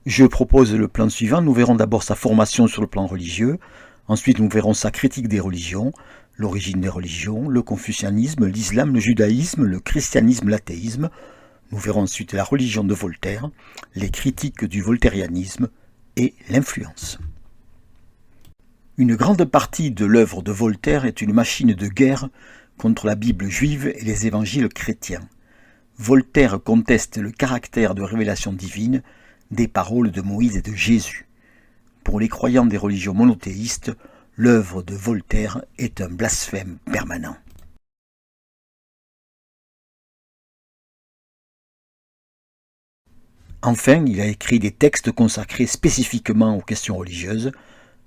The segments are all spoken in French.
Je propose le plan suivant. Nous verrons d'abord sa formation sur le plan religieux. Ensuite, nous verrons sa critique des religions, l'origine des religions, le confucianisme, l'islam, le judaïsme, le christianisme, l'athéisme. Nous verrons ensuite la religion de Voltaire, les critiques du voltairianisme et l'influence. Une grande partie de l'œuvre de Voltaire est une machine de guerre contre la Bible juive et les évangiles chrétiens. Voltaire conteste le caractère de révélation divine des paroles de Moïse et de Jésus. Pour les croyants des religions monothéistes, l'œuvre de Voltaire est un blasphème permanent. Enfin, il a écrit des textes consacrés spécifiquement aux questions religieuses,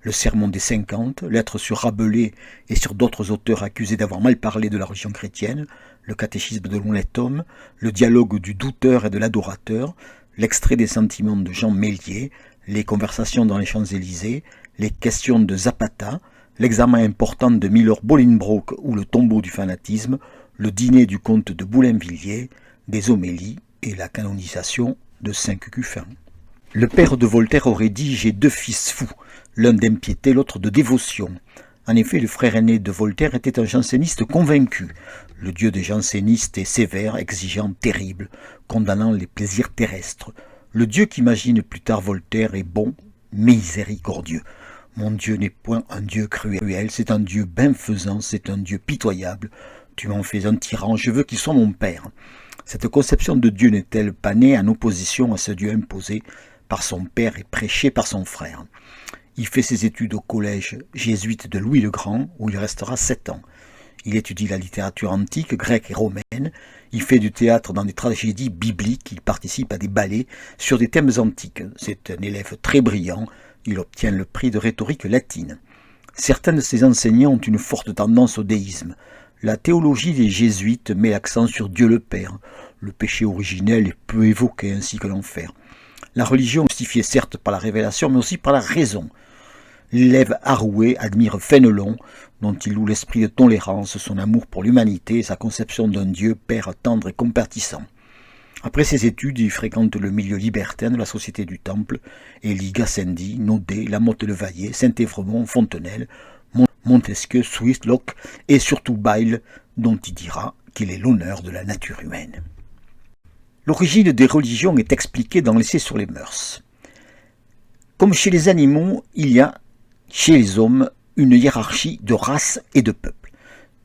le Sermon des 50, Lettres sur Rabelais et sur d'autres auteurs accusés d'avoir mal parlé de la religion chrétienne, le Catéchisme de l'honnête homme, le Dialogue du douteur et de l'adorateur, l'extrait des sentiments de Jean Méliès, les Conversations dans les Champs-Élysées, les Questions de Zapata, l'examen important de Miller-Bolingbroke ou le Tombeau du fanatisme, le Dîner du comte de Boulainvilliers, des homélies et la canonisation de Saint-Cucuffin. Le père de Voltaire aurait dit « J'ai deux fils fous, l'un d'impiété, l'autre de dévotion ». En effet, le frère aîné de Voltaire était un janséniste convaincu. Le dieu des jansénistes est sévère, exigeant, terrible, condamnant les plaisirs terrestres. Le Dieu qu'imagine plus tard Voltaire est bon, miséricordieux. Mon Dieu n'est point un Dieu cruel, c'est un Dieu bienfaisant, c'est un Dieu pitoyable. Tu m'en fais un tyran, je veux qu'il soit mon père. Cette conception de Dieu n'est-elle pas née en opposition à ce Dieu imposé par son père et prêché par son frère? Il fait ses études au collège jésuite de Louis le Grand, où il restera 7 ans. Il étudie la littérature antique, grecque et romaine. Il fait du théâtre dans des tragédies bibliques. Il participe à des ballets sur des thèmes antiques. C'est un élève très brillant. Il obtient le prix de rhétorique latine. Certains de ses enseignants ont une forte tendance au déisme. La théologie des jésuites met l'accent sur Dieu le Père. Le péché originel est peu évoqué, ainsi que l'enfer. La religion est justifiée certes par la révélation, mais aussi par la raison. L'élève Arouet admire Fénelon, dont il loue l'esprit de tolérance, son amour pour l'humanité et sa conception d'un Dieu père tendre et compatissant. Après ses études, il fréquente le milieu libertin de la Société du Temple et lit Gassendi, Naudet, Lamotte-Levaillé, Saint-Évremont, Fontenelle, Montesquieu, Swift, Locke et surtout Bayle, dont il dira qu'il est l'honneur de la nature humaine. L'origine des religions est expliquée dans l'Essai sur les mœurs. Comme chez les animaux, il y a chez les hommes une hiérarchie de races et de peuples.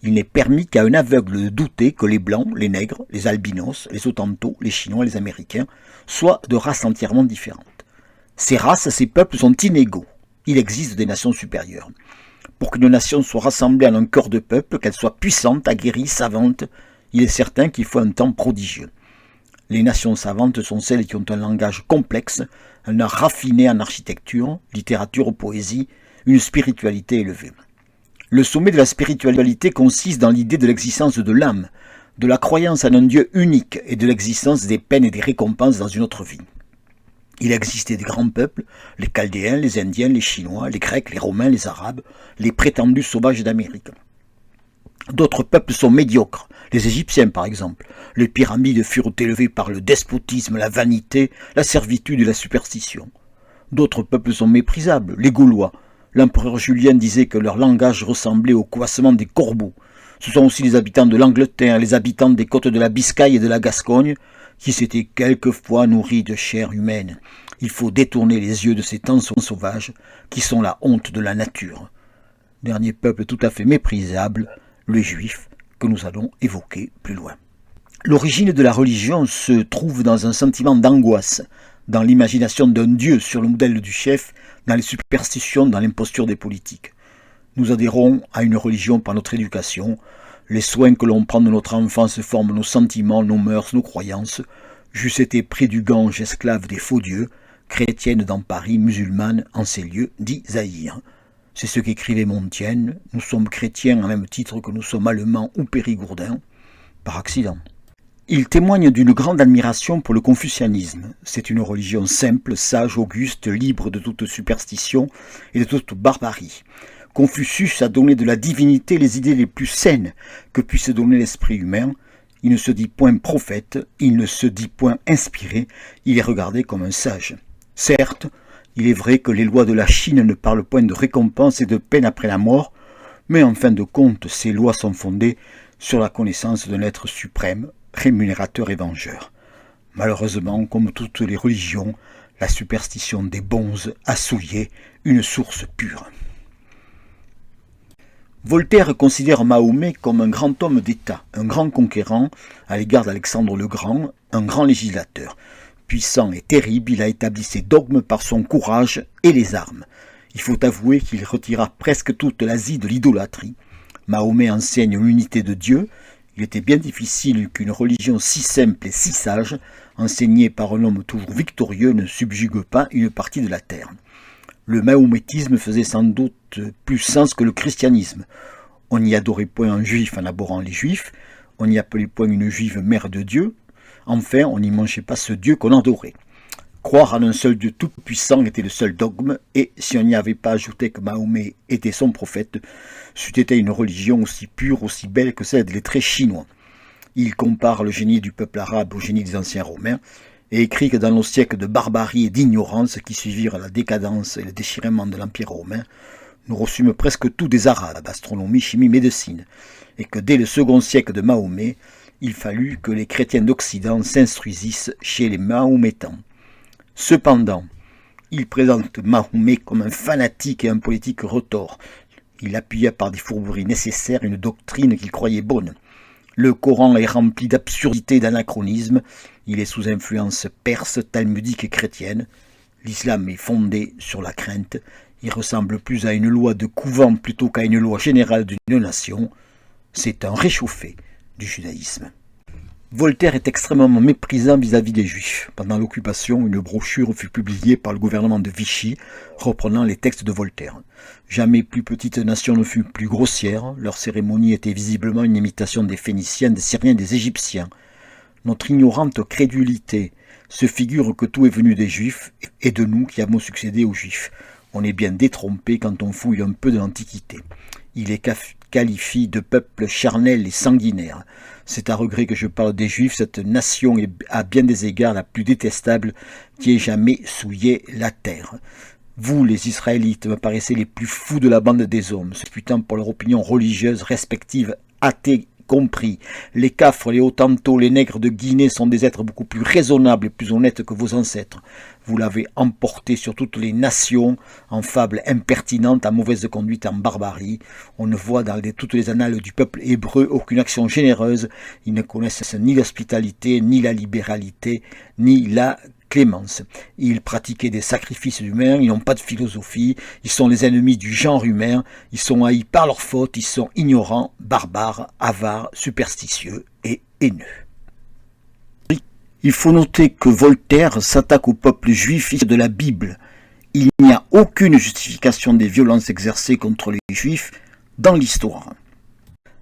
Il n'est permis qu'à un aveugle de douter que les blancs, les nègres, les albinos, les Hottentots, les Chinois et les Américains soient de races entièrement différentes. Ces races, ces peuples sont inégaux. Il existe des nations supérieures. Pour qu'une nation soit rassemblée en un corps de peuple, qu'elle soit puissante, aguerrie, savante, il est certain qu'il faut un temps prodigieux. Les nations savantes sont celles qui ont un langage complexe, un art raffiné en architecture, littérature, poésie, une spiritualité élevée. Le sommet de la spiritualité consiste dans l'idée de l'existence de l'âme, de la croyance en un Dieu unique et de l'existence des peines et des récompenses dans une autre vie. Il existait des grands peuples, les Chaldéens, les Indiens, les Chinois, les Grecs, les Romains, les Arabes, les prétendus sauvages d'Amérique. D'autres peuples sont médiocres, les Égyptiens par exemple. Les pyramides furent élevées par le despotisme, la vanité, la servitude et la superstition. D'autres peuples sont méprisables, les Gaulois. L'empereur Julien disait que leur langage ressemblait au coassement des corbeaux. Ce sont aussi les habitants de l'Angleterre, les habitants des côtes de la Biscaye et de la Gascogne, qui s'étaient quelquefois nourris de chair humaine. Il faut détourner les yeux de ces temps sauvages, qui sont la honte de la nature. Dernier peuple tout à fait méprisable, les Juifs, que nous allons évoquer plus loin. L'origine de la religion se trouve dans un sentiment d'angoisse, dans l'imagination d'un Dieu sur le modèle du chef, dans les superstitions, dans l'imposture des politiques. Nous adhérons à une religion par notre éducation. Les soins que l'on prend de notre enfance forment nos sentiments, nos mœurs, nos croyances. J'eusse été pris du Gange, esclave des faux dieux, chrétienne dans Paris, musulmane en ces lieux, dit Zahir. C'est ce qu'écrivait Montaigne. Nous sommes chrétiens en même titre que nous sommes allemands ou périgourdins, par accident. Il témoigne d'une grande admiration pour le confucianisme. C'est une religion simple, sage, auguste, libre de toute superstition et de toute barbarie. Confucius a donné de la divinité les idées les plus saines que puisse donner l'esprit humain. Il ne se dit point prophète, il ne se dit point inspiré, il est regardé comme un sage. Certes, il est vrai que les lois de la Chine ne parlent point de récompense et de peine après la mort, mais en fin de compte, ces lois sont fondées sur la connaissance d'un être suprême, rémunérateur et vengeur. Malheureusement, comme toutes les religions, la superstition des bonzes a souillé une source pure. Voltaire considère Mahomet comme un grand homme d'État, un grand conquérant à l'égard d'Alexandre le Grand, un grand législateur. Puissant et terrible, il a établi ses dogmes par son courage et les armes. Il faut avouer qu'il retira presque toute l'Asie de l'idolâtrie. Mahomet enseigne l'unité de Dieu. Il était bien difficile qu'une religion si simple et si sage, enseignée par un homme toujours victorieux, ne subjugue pas une partie de la terre. Le mahométisme faisait sans doute plus sens que le christianisme. On n'y adorait point un juif en abhorrant les juifs, on n'y appelait point une juive mère de Dieu, enfin on n'y mangeait pas ce Dieu qu'on adorait. Croire en un seul Dieu tout-puissant était le seul dogme, et si on n'y avait pas ajouté que Mahomet était son prophète, c'eût été une religion aussi pure, aussi belle que celle des lettrés chinois. Il compare le génie du peuple arabe au génie des anciens romains, et écrit que dans nos siècles de barbarie et d'ignorance qui suivirent la décadence et le déchirement de l'Empire romain, nous reçûmes presque tout des Arabes, astronomie, chimie, médecine, et que dès le second siècle de Mahomet, il fallut que les chrétiens d'Occident s'instruisissent chez les Mahométans. Cependant, il présente Mahomet comme un fanatique et un politique retors. Il appuyait par des fourberies nécessaires une doctrine qu'il croyait bonne. Le Coran est rempli d'absurdités et d'anachronismes. Il est sous influence perse, talmudique et chrétienne. L'islam est fondé sur la crainte. Il ressemble plus à une loi de couvent plutôt qu'à une loi générale d'une nation. C'est un réchauffé du judaïsme. Voltaire est extrêmement méprisant vis-à-vis des Juifs. Pendant l'occupation, une brochure fut publiée par le gouvernement de Vichy, reprenant les textes de Voltaire. Jamais plus petite nation ne fut plus grossière. Leur cérémonie était visiblement une imitation des Phéniciens, des Syriens, des Égyptiens. Notre ignorante crédulité se figure que tout est venu des Juifs et de nous qui avons succédé aux Juifs. On est bien détrompé quand on fouille un peu de l'Antiquité. Il les qualifie de peuple charnel et sanguinaire. C'est à regret que je parle des Juifs, cette nation est à bien des égards la plus détestable qui ait jamais souillé la terre. Vous, les Israélites, me paraissez les plus fous de la bande des hommes, se putant pour leur opinion religieuse respective, athées compris. Les Cafres, les Hottentots, les nègres de Guinée sont des êtres beaucoup plus raisonnables et plus honnêtes que vos ancêtres. Vous l'avez emporté sur toutes les nations, en fables impertinentes, en mauvaise conduite, en barbarie. On ne voit dans toutes les annales du peuple hébreu aucune action généreuse. Ils ne connaissent ni l'hospitalité, ni la libéralité, ni la clémence. Ils pratiquaient des sacrifices humains, ils n'ont pas de philosophie, ils sont les ennemis du genre humain, ils sont haïs par leurs fautes, ils sont ignorants, barbares, avares, superstitieux et haineux. Il faut noter que Voltaire s'attaque au peuple juif issu de la Bible. Il n'y a aucune justification des violences exercées contre les juifs dans l'histoire.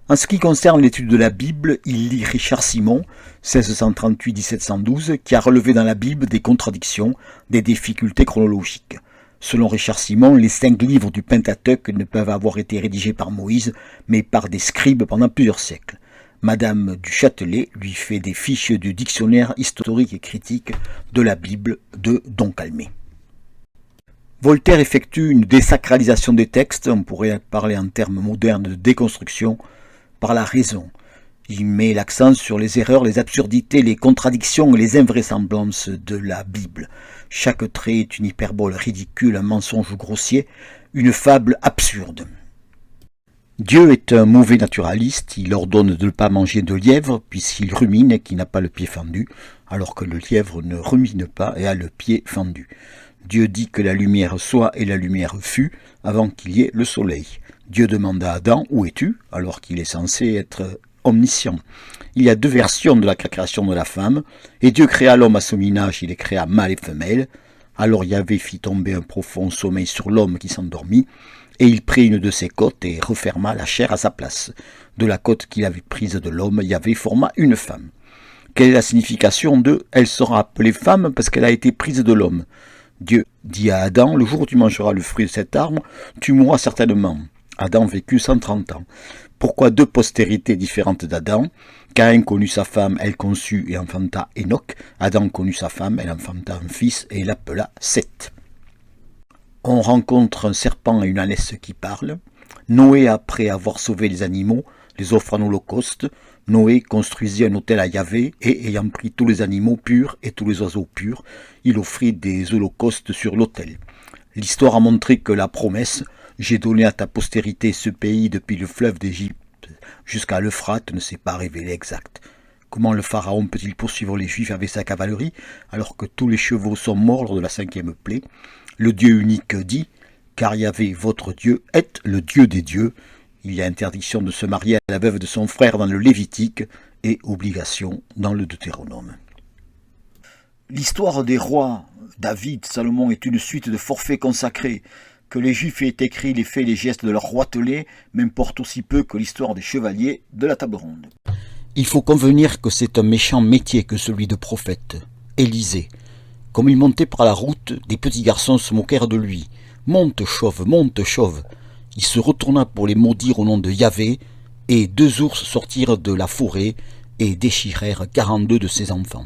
En ce qui concerne l'étude de la Bible, il lit Richard Simon, 1638-1712, qui a relevé dans la Bible des contradictions, des difficultés chronologiques. Selon Richard Simon, les 5 livres du Pentateuque ne peuvent avoir été rédigés par Moïse, mais par des scribes pendant plusieurs siècles. Madame du Châtelet lui fait des fiches du dictionnaire historique et critique de la Bible de Don Calmet. Voltaire effectue une désacralisation des textes, on pourrait parler en termes modernes de déconstruction, par la raison. Il met l'accent sur les erreurs, les absurdités, les contradictions et les invraisemblances de la Bible. Chaque trait est une hyperbole ridicule, un mensonge grossier, une fable absurde. Dieu est un mauvais naturaliste, il ordonne de ne pas manger de lièvre puisqu'il rumine et qu'il n'a pas le pied fendu, alors que le lièvre ne rumine pas et a le pied fendu. Dieu dit que la lumière soit et la lumière fut avant qu'il y ait le soleil. Dieu demande à Adam « Où es-tu ?» alors qu'il est censé être omniscient. Il y a 2 versions de la création de la femme, et Dieu créa l'homme à son image, il les créa mâle et femelle. Alors Yahvé fit tomber un profond sommeil sur l'homme qui s'endormit, et il prit une de ses côtes et referma la chair à sa place. De la côte qu'il avait prise de l'homme, Yahvé forma une femme. Quelle est la signification de « Elle sera appelée femme parce qu'elle a été prise de l'homme » Dieu dit à Adam « Le jour où tu mangeras le fruit de cet arbre, tu mourras certainement ». Adam vécut 130 ans. Pourquoi deux postérités différentes d'Adam? Caïn connut sa femme, elle conçut et enfanta Enoch. Adam connut sa femme, elle enfanta un fils et l'appela Seth. On rencontre un serpent et une ânesse qui parlent. Noé, après avoir sauvé les animaux, les offre en holocauste. Noé construisit un autel à Yahvé et, ayant pris tous les animaux purs et tous les oiseaux purs, il offrit des holocaustes sur l'autel. L'histoire a montré que la promesse « J'ai donné à ta postérité ce pays depuis le fleuve d'Égypte jusqu'à l'Euphrate » ne s'est pas révélée exacte. Comment le pharaon peut-il poursuivre les Juifs avec sa cavalerie alors que tous les chevaux sont morts lors de la 5e plaie? Le Dieu unique dit « Car Yahvé, votre Dieu, est le Dieu des dieux ». Il y a interdiction de se marier à la veuve de son frère dans le Lévitique et obligation dans le Deutéronome. L'histoire des rois, David, Salomon, est une suite de forfaits consacrés. Que les Juifs aient écrit les faits et les gestes de leur roitelet m'importe aussi peu que l'histoire des chevaliers de la table ronde. Il faut convenir que c'est un méchant métier que celui de prophète. Élisée. Comme il montait par la route, des petits garçons se moquèrent de lui. « Monte, chauve, monte, chauve !» Il se retourna pour les maudire au nom de Yahvé, et 2 ours sortirent de la forêt et déchirèrent 42 de ses enfants.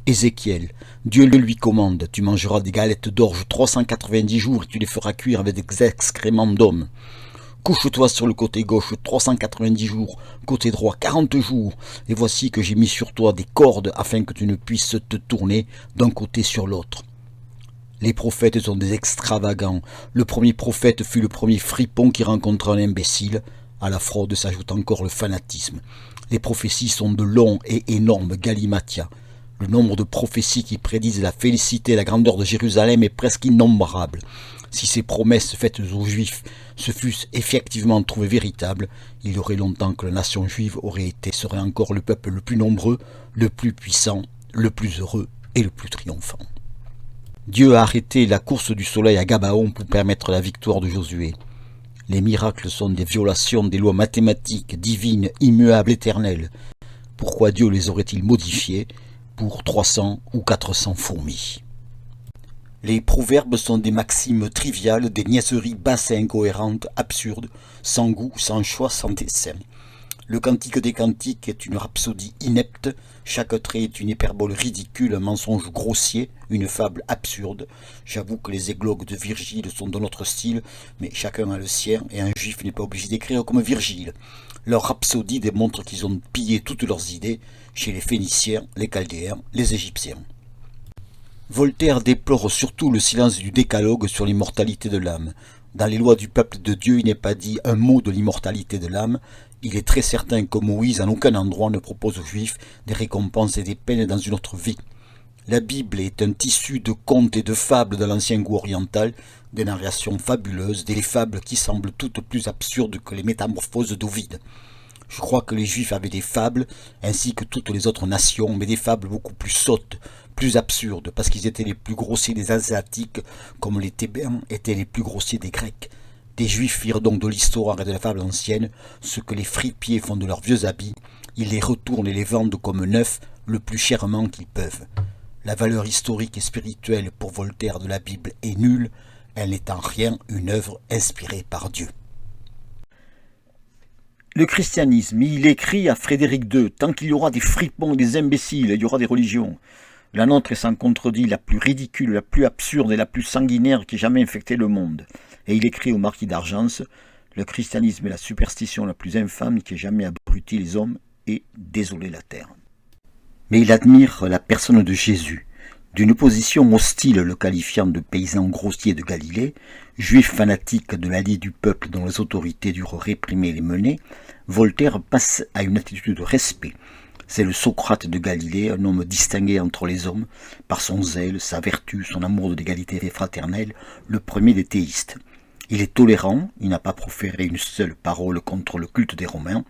Ézéchiel, Dieu lui commande, tu mangeras des galettes d'orge 390 jours et tu les feras cuire avec des excréments d'hommes. Couche-toi sur le côté gauche 390 jours, côté droit 40 jours, et voici que j'ai mis sur toi des cordes afin que tu ne puisses te tourner d'un côté sur l'autre. Les prophètes sont des extravagants. Le premier prophète fut le premier fripon qui rencontra un imbécile. À la fraude s'ajoute encore le fanatisme. Les prophéties sont de longs et énormes galimatia. Le nombre de prophéties qui prédisent la félicité et la grandeur de Jérusalem est presque innombrable. Si ces promesses faites aux Juifs se fussent effectivement trouvées véritables, il y aurait longtemps que la nation juive serait encore le peuple le plus nombreux, le plus puissant, le plus heureux et le plus triomphant. Dieu a arrêté la course du soleil à Gabaon pour permettre la victoire de Josué. Les miracles sont des violations des lois mathématiques, divines, immuables, éternelles. Pourquoi Dieu les aurait-il modifiées pour 300 ou 400 fourmis? Les proverbes sont des maximes triviales, des niaiseries basses et incohérentes, absurdes, sans goût, sans choix, sans dessein. Le cantique des cantiques est une rhapsodie inepte, chaque trait est une hyperbole ridicule, un mensonge grossier, une fable absurde. J'avoue que les églogues de Virgile sont de notre style, mais chacun a le sien, et un juif n'est pas obligé d'écrire comme Virgile. Leur rhapsodie démontre qu'ils ont pillé toutes leurs idées chez les Phéniciens, les Chaldéens, les Égyptiens. Voltaire déplore surtout le silence du décalogue sur l'immortalité de l'âme. Dans les lois du peuple de Dieu, il n'est pas dit un mot de l'immortalité de l'âme. Il est très certain que Moïse, en aucun endroit, ne propose aux Juifs des récompenses et des peines dans une autre vie. La Bible est un tissu de contes et de fables de l'ancien goût oriental, des narrations fabuleuses, des fables qui semblent toutes plus absurdes que les métamorphoses d'Ovide. Je crois que les Juifs avaient des fables, ainsi que toutes les autres nations, mais des fables beaucoup plus sottes, plus absurdes, parce qu'ils étaient les plus grossiers des Asiatiques, comme les Thébains étaient les plus grossiers des Grecs. Des Juifs firent donc de l'histoire et de la fable ancienne ce que les fripiers font de leurs vieux habits. Ils les retournent et les vendent comme neufs, le plus chèrement qu'ils peuvent. La valeur historique et spirituelle pour Voltaire de la Bible est nulle, elle n'est en rien une œuvre inspirée par Dieu. Le christianisme, il écrit à Frédéric II, tant qu'il y aura des fripons et des imbéciles, il y aura des religions. La nôtre est sans contredit la plus ridicule, la plus absurde et la plus sanguinaire qui ait jamais infecté le monde. Et il écrit au marquis d'Argence, le christianisme est la superstition la plus infâme qui ait jamais abruti les hommes et désolé la terre. Mais il admire la personne de Jésus. D'une position hostile le qualifiant de paysan grossier de Galilée, juif fanatique de l'allié du peuple dont les autorités durent réprimer les menées, Voltaire passe à une attitude de respect. C'est le Socrate de Galilée, un homme distingué entre les hommes, par son zèle, sa vertu, son amour de l'égalité fraternelle, le premier des théistes. Il est tolérant, il n'a pas proféré une seule parole contre le culte des Romains,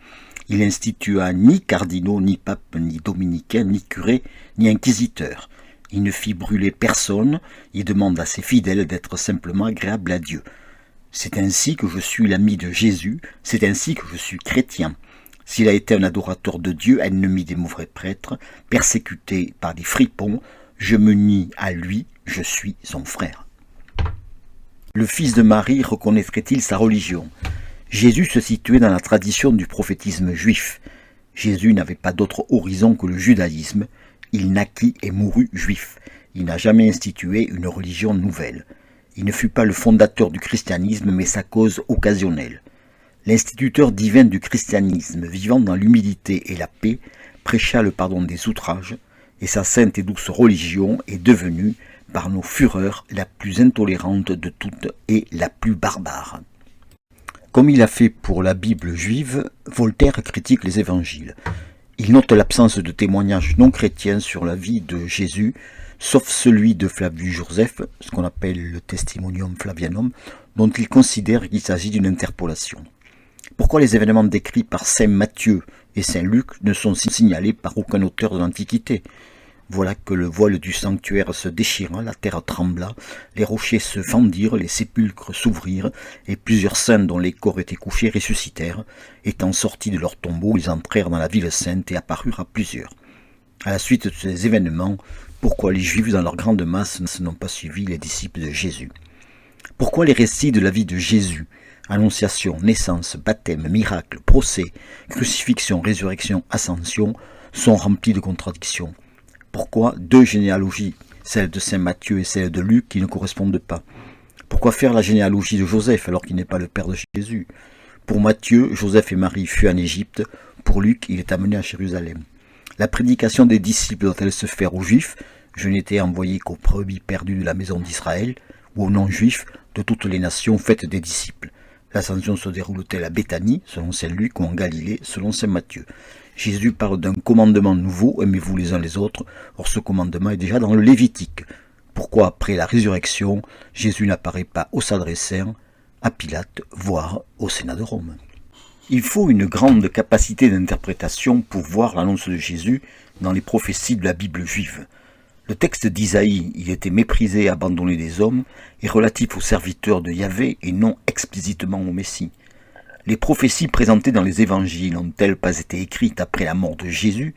il institua ni cardinaux, ni papes, ni dominicains, ni curés, ni inquisiteurs. Il ne fit brûler personne, il demande à ses fidèles d'être simplement agréables à Dieu. C'est ainsi que je suis l'ami de Jésus, c'est ainsi que je suis chrétien. S'il a été un adorateur de Dieu, ennemi des mauvais prêtres, persécuté par des fripons, je me nie à lui, je suis son frère. Le fils de Marie reconnaîtrait-il sa religion ? Jésus se situait dans la tradition du prophétisme juif. Jésus n'avait pas d'autre horizon que le judaïsme. Il naquit et mourut juif. Il n'a jamais institué une religion nouvelle. Il ne fut pas le fondateur du christianisme, mais sa cause occasionnelle. L'instituteur divin du christianisme, vivant dans l'humilité et la paix, prêcha le pardon des outrages, et sa sainte et douce religion est devenue, par nos fureurs, la plus intolérante de toutes et la plus barbare. Comme il a fait pour la Bible juive, Voltaire critique les évangiles. Il note l'absence de témoignages non chrétiens sur la vie de Jésus, sauf celui de Flavius Joseph, ce qu'on appelle le Testimonium Flavianum, dont il considère qu'il s'agit d'une interpolation. Pourquoi les événements décrits par saint Matthieu et saint Luc ne sont signalés par aucun auteur de l'Antiquité ? Voilà que le voile du sanctuaire se déchira, la terre trembla, les rochers se fendirent, les sépulcres s'ouvrirent, et plusieurs saints dont les corps étaient couchés ressuscitèrent. Étant sortis de leur tombeau, ils entrèrent dans la ville sainte et apparurent à plusieurs. À la suite de ces événements, pourquoi les Juifs dans leur grande masse n'ont pas suivi les disciples de Jésus? Pourquoi les récits de la vie de Jésus, annonciation, naissance, baptême, miracle, procès, crucifixion, résurrection, ascension, sont remplis de contradictions? Pourquoi deux généalogies, celle de saint Matthieu et celle de Luc, qui ne correspondent pas? Pourquoi faire la généalogie de Joseph alors qu'il n'est pas le père de Jésus? Pour Matthieu, Joseph et Marie fuient en Égypte. Pour Luc, il est amené à Jérusalem. La prédication des disciples doit-elle se faire aux Juifs? Je n'étais envoyé qu'aux brebis perdues de la maison d'Israël, ou aux non-Juifs de toutes les nations faites des disciples. L'ascension se déroule-t-elle à Béthanie, selon saint Luc, ou en Galilée, selon saint Matthieu? Jésus parle d'un commandement nouveau, aimez-vous les uns les autres. Or ce commandement est déjà dans le Lévitique. Pourquoi après la résurrection, Jésus n'apparaît pas aux Sadducéens, à Pilate, voire au Sénat de Rome? Il faut une grande capacité d'interprétation pour voir l'annonce de Jésus dans les prophéties de la Bible juive. Le texte d'Isaïe, il était méprisé et abandonné des hommes, est relatif aux serviteurs de Yahvé et non explicitement au Messie. Les prophéties présentées dans les évangiles n'ont-elles pas été écrites après la mort de Jésus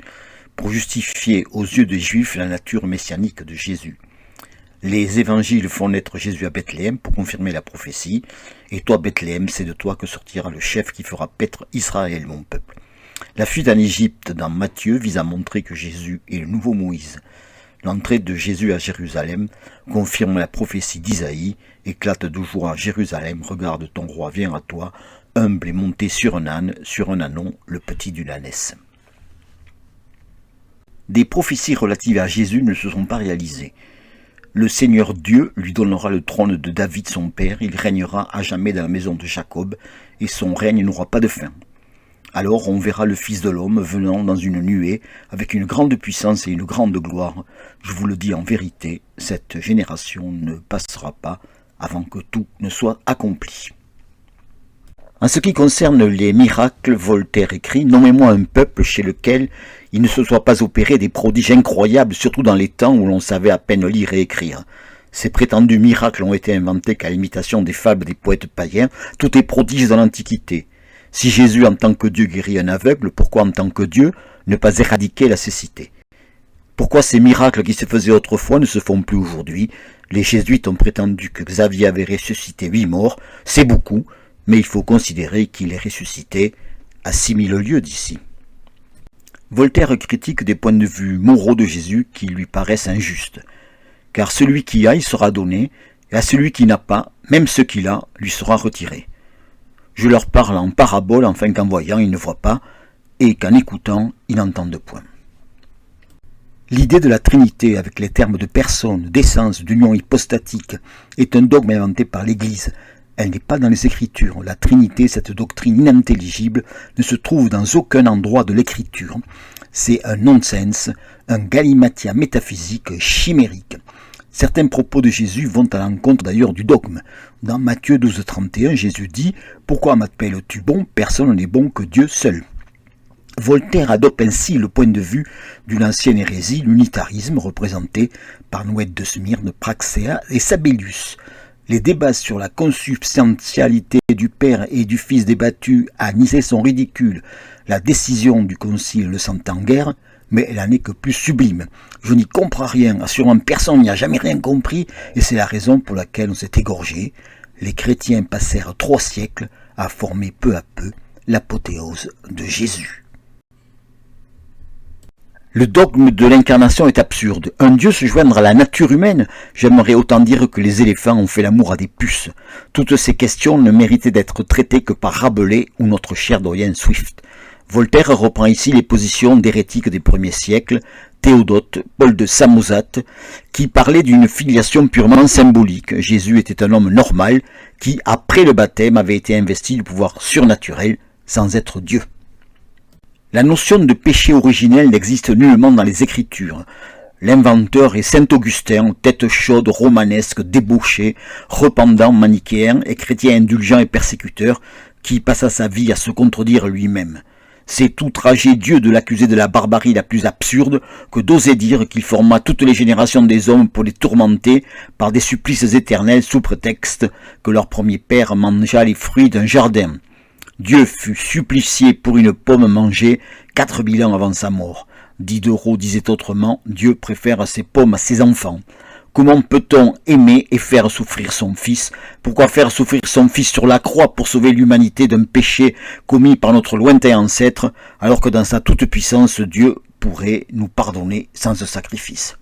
pour justifier aux yeux des Juifs la nature messianique de Jésus? Les évangiles font naître Jésus à Bethléem pour confirmer la prophétie. Et toi, Bethléem, c'est de toi que sortira le chef qui fera paître Israël, mon peuple. La fuite en Égypte dans Matthieu vise à montrer que Jésus est le nouveau Moïse. L'entrée de Jésus à Jérusalem confirme la prophétie d'Isaïe. Éclate de joie à Jérusalem, regarde ton roi vient à toi, humble et monté sur un âne, sur un ânon, le petit d'une ânesse. Des prophéties relatives à Jésus ne se sont pas réalisées. Le Seigneur Dieu lui donnera le trône de David son père, il régnera à jamais dans la maison de Jacob, et son règne n'aura pas de fin. Alors on verra le Fils de l'homme venant dans une nuée, avec une grande puissance et une grande gloire. Je vous le dis en vérité, cette génération ne passera pas avant que tout ne soit accompli. En ce qui concerne les miracles, Voltaire écrit « Nommez-moi un peuple chez lequel il ne se soit pas opéré des prodiges incroyables, surtout dans les temps où l'on savait à peine lire et écrire. Ces prétendus miracles ont été inventés qu'à l'imitation des fables des poètes païens. Tout est prodige dans l'Antiquité. Si Jésus en tant que Dieu guérit un aveugle, pourquoi en tant que Dieu ne pas éradiquer la cécité? Pourquoi ces miracles qui se faisaient autrefois ne se font plus aujourd'hui? Les jésuites ont prétendu que Xavier avait ressuscité 8 morts, c'est beaucoup, mais il faut considérer qu'il est ressuscité à 6000 lieues d'ici. Voltaire critique des points de vue moraux de Jésus qui lui paraissent injustes. Car celui qui a, il sera donné, et à celui qui n'a pas, même ce qu'il a, lui sera retiré. Je leur parle en parabole, afin qu'en voyant, ils ne voient pas, et qu'en écoutant, ils n'entendent point. L'idée de la Trinité, avec les termes de personne, d'essence, d'union hypostatique, est un dogme inventé par l'Église. Elle n'est pas dans les Écritures. La Trinité, cette doctrine inintelligible, ne se trouve dans aucun endroit de l'Écriture. C'est un non-sens, un galimatia métaphysique chimérique. Certains propos de Jésus vont à l'encontre d'ailleurs du dogme. Dans Matthieu 12,31, Jésus dit « Pourquoi m'appelles-tu bon? Personne n'est bon que Dieu seul. » Voltaire adopte ainsi le point de vue d'une ancienne hérésie, l'unitarisme, représenté par Noël de Smyrne, Praxéas et Sabellius. Les débats sur la consubstantialité du Père et du Fils débattus à Nicée sont ridicules. La décision du Concile ne s'entend guère, mais elle en est que plus sublime. Je n'y comprends rien, assurément personne n'y a jamais rien compris, et c'est la raison pour laquelle on s'est égorgé. Les chrétiens passèrent 3 siècles a formé peu à peu l'apothéose de Jésus. Le dogme de l'incarnation est absurde. Un Dieu se joindre à la nature humaine, j'aimerais autant dire que les éléphants ont fait l'amour à des puces. Toutes ces questions ne méritaient d'être traitées que par Rabelais ou notre cher doyen Swift. Voltaire reprend ici les positions d'hérétiques des premiers siècles, Théodote, Paul de Samosate, qui parlaient d'une filiation purement symbolique. Jésus était un homme normal qui, après le baptême, avait été investi du pouvoir surnaturel sans être Dieu. La notion de péché originel n'existe nullement dans les Écritures. L'inventeur est saint Augustin, tête chaude, romanesque, débauché, repentant, manichéen et chrétien indulgent et persécuteur, qui passa sa vie à se contredire lui-même. C'est outrager Dieu de l'accuser de la barbarie la plus absurde que d'oser dire qu'il forma toutes les générations des hommes pour les tourmenter par des supplices éternels sous prétexte que leur premier père mangea les fruits d'un jardin. Dieu fut supplicié pour une pomme mangée 4000 ans avant sa mort. Diderot disait autrement, Dieu préfère ses pommes à ses enfants. Comment peut-on aimer et faire souffrir son fils? Pourquoi faire souffrir son fils sur la croix pour sauver l'humanité d'un péché commis par notre lointain ancêtre, alors que dans sa toute-puissance, Dieu pourrait nous pardonner sans ce sacrifice?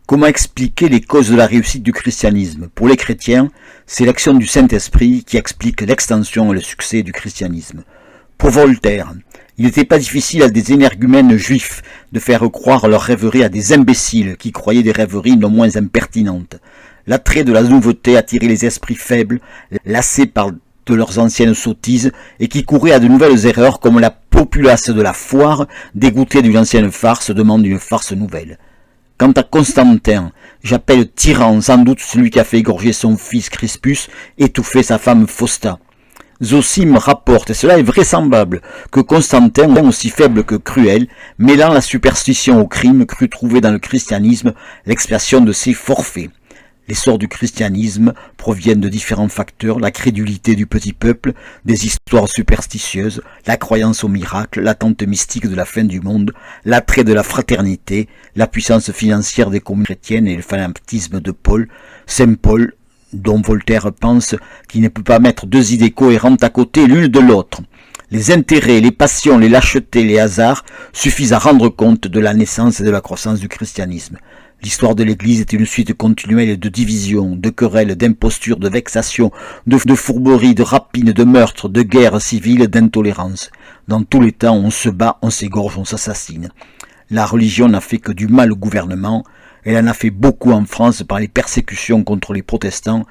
Comment expliquer les causes de la réussite du christianisme? Pour les chrétiens, c'est l'action du Saint-Esprit qui explique l'extension et le succès du christianisme. Pour Voltaire, il n'était pas difficile à des énergumènes juifs de faire croire leurs rêveries à des imbéciles qui croyaient des rêveries non moins impertinentes. L'attrait de la nouveauté attirait les esprits faibles, lassés par de leurs anciennes sottises et qui couraient à de nouvelles erreurs comme la populace de la foire, dégoûtée d'une ancienne farce, demande une farce nouvelle. Quant à Constantin, j'appelle tyran sans doute celui qui a fait égorger son fils Crispus, étouffer sa femme Fausta. Zosime rapporte, et cela est vraisemblable, que Constantin, aussi faible que cruel, mêlant la superstition au crime, crut trouver dans le christianisme l'expiation de ses forfaits. L'essor du christianisme provient de différents facteurs, la crédulité du petit peuple, des histoires superstitieuses, la croyance au miracle, l'attente mystique de la fin du monde, l'attrait de la fraternité, la puissance financière des communes chrétiennes et le fanatisme de Paul, Saint Paul, dont Voltaire pense qu'il ne peut pas mettre deux idées cohérentes à côté l'une de l'autre. Les intérêts, les passions, les lâchetés, les hasards suffisent à rendre compte de la naissance et de la croissance du christianisme. L'histoire de l'Église est une suite continuelle de divisions, de querelles, d'impostures, de vexations, de fourberies, de rapines, de meurtres, de guerres civiles, d'intolérance. Dans tous les temps, on se bat, on s'égorge, on s'assassine. La religion n'a fait que du mal au gouvernement. Elle en a fait beaucoup en France par les persécutions contre les protestants,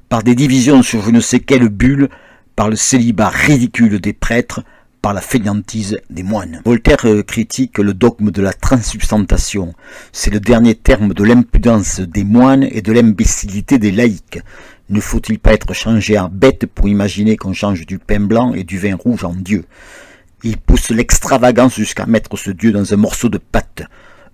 par des divisions sur je ne sais quelle bulle, par le célibat ridicule des prêtres, par la fainéantise des moines. Voltaire critique le dogme de la transsubstantation. C'est le dernier terme de l'impudence des moines et de l'imbécilité des laïcs. Ne faut-il pas être changé en bête pour imaginer qu'on change du pain blanc et du vin rouge en Dieu? Il pousse l'extravagance jusqu'à mettre ce Dieu dans un morceau de pâte.